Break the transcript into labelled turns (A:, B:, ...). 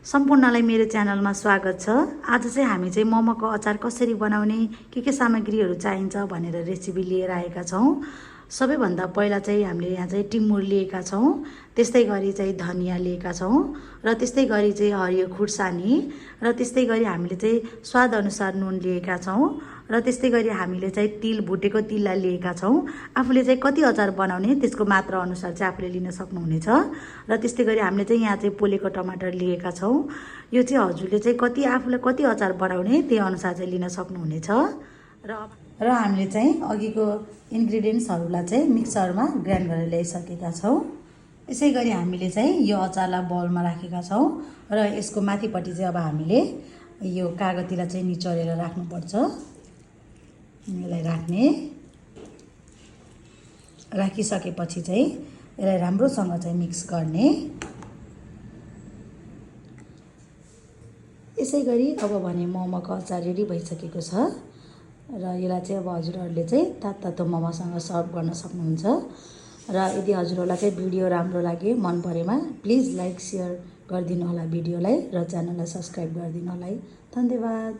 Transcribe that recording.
A: सम्पूर्णलाई मेरो च्यानलमा स्वागत छ। आज चाहिँ हामी चाहिँ मोमोको अचार कसरी बनाउने, के सामग्रीहरू चाहिन्छ भनेर रेसिपी लिएर आएका छौँ। सबैभन्दा पहिला चाहिँ हामीले यहाँ चाहिँ टिमुर लिएका छौँ, त्यस्तै गरी चाहिँ धनिया लिएका छौँ र त्यस्तै गरी चाहिँ हरियो खुर्सानी र त्यस्तै गरी हामीले चाहिँ स्वादअनुसार नुन लिएका छौँ र त्यस्तै गरी हामीले चाहिँ तिल, भुटेको तिललाई लिएका छौँ। आफूले चाहिँ कति अचार बनाउने त्यसको मात्रा अनुसार चाहिँ आफूले लिन सक्नुहुनेछ। र त्यस्तै गरी हामीले चाहिँ यहाँ चाहिँ पोलेको टमाटर लिएका छौँ। यो चाहिँ हजुरले चाहिँ कति आफूले कति अचार बनाउने त्यही अनुसार चाहिँ लिन सक्नुहुनेछ। र हामीले चाहिँ अघिको इन्ग्रिडियन्ट्सहरूलाई चाहिँ मिक्सरमा ग्राइन्ड गरेर ल्याइसकेका छौँ। यसै गरी हामीले चाहिँ यो अचारलाई बाउलमा राखेका छौँ र यसको माथिपट्टि चाहिँ अब हामीले यो कागतीलाई चाहिँ निचोरेर राख्नुपर्छ। यसलाई राखिसकेपछि चाहिँ यसलाई राम्रोसँग चाहिँ मिक्स गर्ने। यसै गरी अब भने मोमोको अचार रेडी भइसकेको छ र यसलाई चाहिँ अब हजुरहरूले चाहिँ तातो मोमोसँग सर्भ गर्न सक्नुहुन्छ। र यदि हजुरहरूलाई चाहिँ भिडियो राम्रो लागे, मन परेमा प्लिज लाइक, सेयर गरिदिनु होला भिडियोलाई र च्यानललाई सब्सक्राइब गरिदिनु होला। धन्यवाद।